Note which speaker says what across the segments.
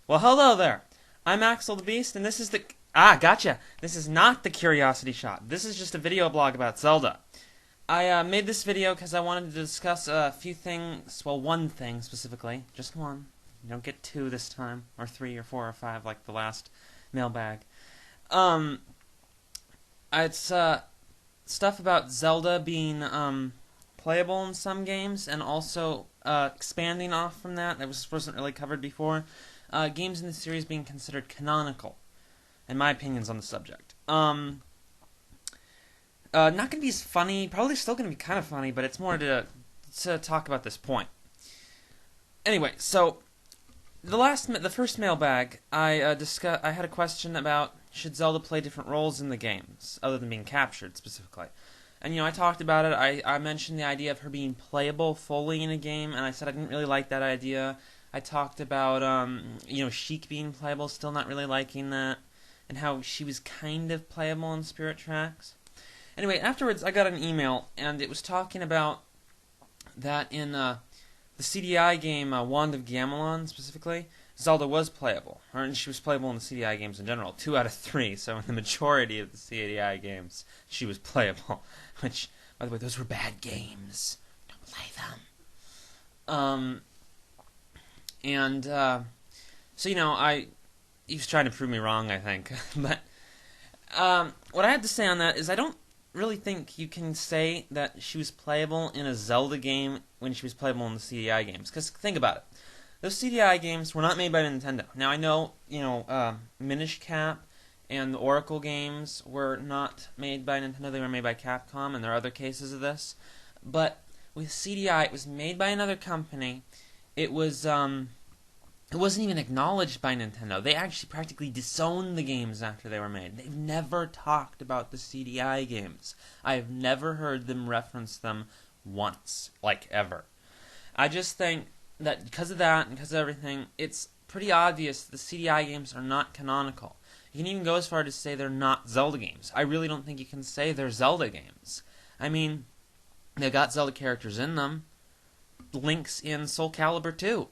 Speaker 1: Well, hello there. I'm Axel the Beast, and this is the... Ah, gotcha. This is not the Curiosity Shot. This is just a video blog about Zelda. I made this video because I wanted to discuss a few things, well, one thing specifically. Just one. You don't get two this time, or three, or four, or five, like the last mailbag. It's, stuff about Zelda being, playable in some games, and also, expanding off from that wasn't really covered before. Games in the series being considered canonical, and my opinions on the subject. Not going to be as funny, probably still going to be kind of funny, but it's more to talk about this point. Anyway, so the first mailbag, I had a question about should Zelda play different roles in the games other than being captured specifically. And I talked about it. I mentioned the idea of her being playable fully in a game, and I said I didn't really like that idea. I talked about Sheik being playable, still not really liking that, and how she was kind of playable in Spirit Tracks. Anyway, afterwards I got an email, and it was talking about that in the CDI game Wand of Gamelon specifically, Zelda was playable, and she was playable in the CDI games in general, 2 out of 3. So in the majority of the CDI games, she was playable. Which, by the way, those were bad games. Don't play them. He was trying to prove me wrong, I think. But what I had to say on that is I don't really think you can say that she was playable in a Zelda game when she was playable in the CDI games. Because think about it. Those CDI games were not made by Nintendo. Now, I know, Minish Cap and the Oracle games were not made by Nintendo. They were made by Capcom, and there are other cases of this. But with CDI, it was made by another company. It wasn't even acknowledged by Nintendo. They actually practically disowned the games after they were made. They've never talked about the CDI games. I've never heard them reference them once, like ever. I just think that because of that and because of everything, it's pretty obvious the CDI games are not canonical. You can even go as far to say they're not Zelda games. I really don't think you can say they're Zelda games. I mean, they've got Zelda characters in them. Link's in Soul Calibur 2.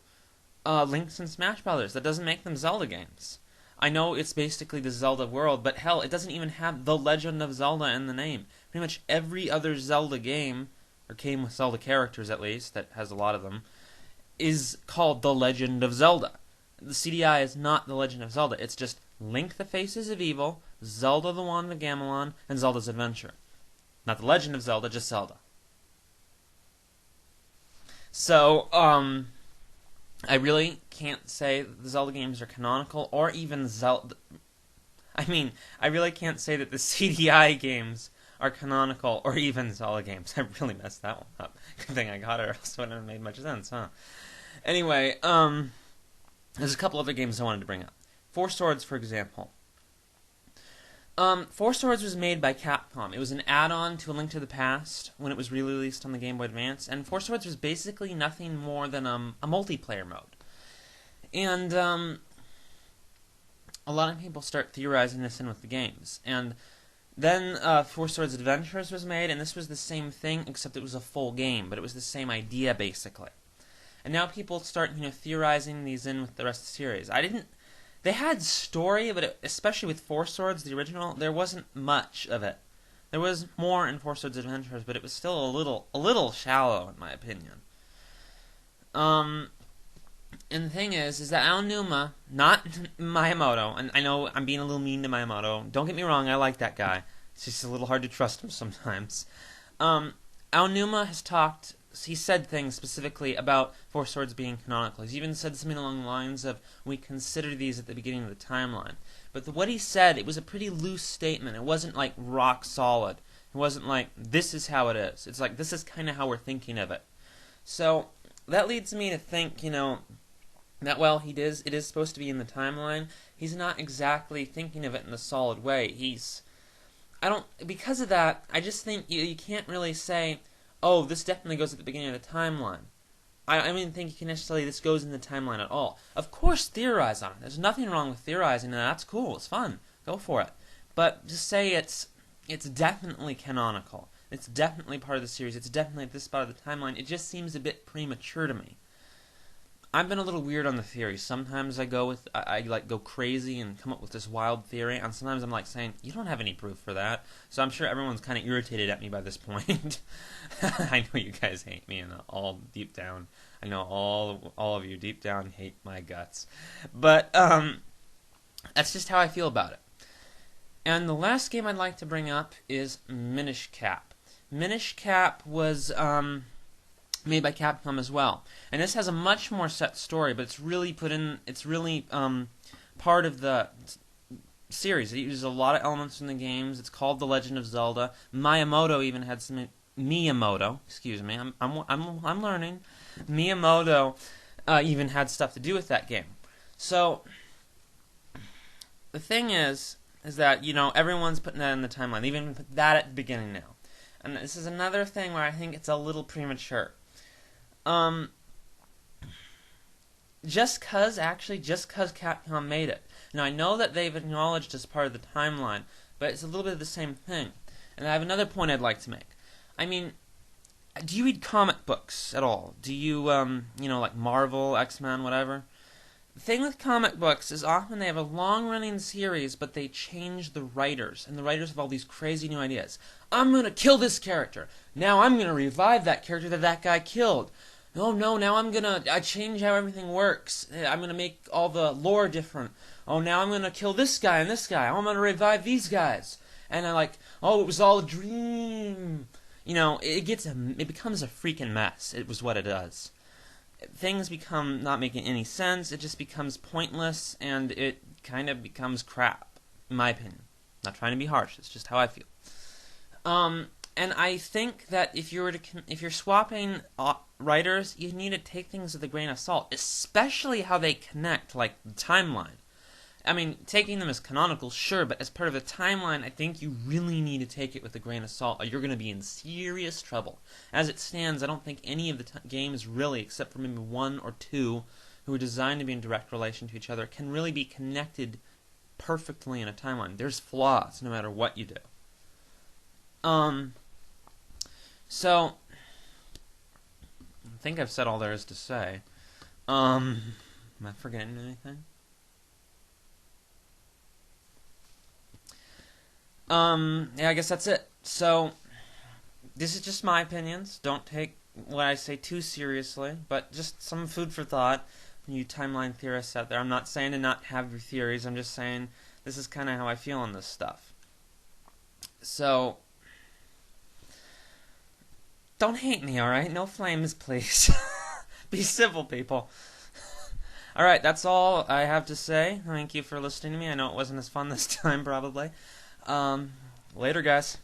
Speaker 1: Link's in Smash Brothers. That doesn't make them Zelda games. I know it's basically the Zelda world, but hell, it doesn't even have The Legend of Zelda in the name. Pretty much every other Zelda game, or game with Zelda characters at least, that has a lot of them, is called The Legend of Zelda. The CDI is not The Legend of Zelda. It's just Link the Faces of Evil, Zelda the Wand of Gamelon, and Zelda's Adventure. Not The Legend of Zelda, just Zelda. So, I really can't say that the Zelda games are canonical, or even Zelda... I really can't say that the CDI games are canonical, or even Zelda games. I really messed that one up. Good thing I got it, or else it wouldn't have made much sense, huh? Anyway, there's a couple other games I wanted to bring up. Four Swords, for example. Four Swords was made by Capcom. It was an add-on to A Link to the Past when it was re-released on the Game Boy Advance, and Four Swords was basically nothing more than a multiplayer mode. And a lot of people start theorizing this in with the games. And then Four Swords Adventures was made, and this was the same thing, except it was a full game, but it was the same idea, basically. And now people start, theorizing these in with the rest of the series. They had story, but especially with Four Swords, the original, there wasn't much of it. There was more in Four Swords Adventures, but it was still a little shallow, in my opinion. And the thing is that Aonuma, not Miyamoto, and I know I'm being a little mean to Miyamoto. Don't get me wrong, I like that guy. It's just a little hard to trust him sometimes. Aonuma has talked... He said things specifically about Four Swords being canonical. He's even said something along the lines of, we consider these at the beginning of the timeline. But what he said, it was a pretty loose statement. It wasn't like rock solid. It wasn't like, this is how it is. It's like, this is kind of how we're thinking of it. So, that leads me to think, that while it is supposed to be in the timeline, he's not exactly thinking of it in a solid way. Because of that, I just think you can't really say, oh, this definitely goes at the beginning of the timeline. I don't even think you can necessarily this goes in the timeline at all. Of course, theorize on it. There's nothing wrong with theorizing, and that's cool. It's fun. Go for it. But just say it's definitely canonical. It's definitely part of the series. It's definitely at this spot of the timeline. It just seems a bit premature to me. I've been a little weird on the theory. Sometimes I like go crazy and come up with this wild theory, and sometimes I'm like saying, you don't have any proof for that. So I'm sure everyone's kind of irritated at me by this point. I know you guys hate me, and all deep down, I know all of you deep down hate my guts. But that's just how I feel about it. And the last game I'd like to bring up is Minish Cap. Minish Cap was made by Capcom as well, and this has a much more set story, but it's really part of the series. It uses a lot of elements from the games. It's called The Legend of Zelda. Excuse me, I'm learning. Miyamoto even had stuff to do with that game. So the thing is that, you know, everyone's putting that in the timeline. They even put that at the beginning now. And this is another thing where I think it's a little premature. Just cause Capcom made it. Now, I know that they've acknowledged as part of the timeline, but it's a little bit of the same thing. And I have another point I'd like to make. I mean, do you read comic books at all? Do you, like Marvel, X-Men, whatever? The thing with comic books is often they have a long-running series, but they change the writers, and the writers have all these crazy new ideas. I'm going to kill this character. Now I'm going to revive that character that guy killed. Oh no, now I change how everything works. I'm going to make all the lore different. Oh, now I'm going to kill this guy and this guy. Oh, I'm going to revive these guys. And it was all a dream. You know, it becomes a freaking mess. It was what it does. Things become not making any sense. It just becomes pointless, and it kind of becomes crap, in my opinion. Not trying to be harsh. It's just how I feel. And I think that if you're swapping writers, you need to take things with a grain of salt, especially how they connect, like the timeline. I mean, taking them as canonical, sure, but as part of the timeline, I think you really need to take it with a grain of salt, or you're going to be in serious trouble. As it stands, I don't think any of the games really, except for maybe one or two, who are designed to be in direct relation to each other, can really be connected perfectly in a timeline. There's flaws, no matter what you do. So, I think I've said all there is to say. Am I forgetting anything? Yeah, I guess that's it. So, this is just my opinions. Don't take what I say too seriously, but just some food for thought. You timeline theorists out there, I'm not saying to not have your theories, I'm just saying this is kind of how I feel on this stuff. So, don't hate me, alright? No flames, please. Be civil, people. Alright, that's all I have to say. Thank you for listening to me. I know it wasn't as fun this time, probably. Later, guys.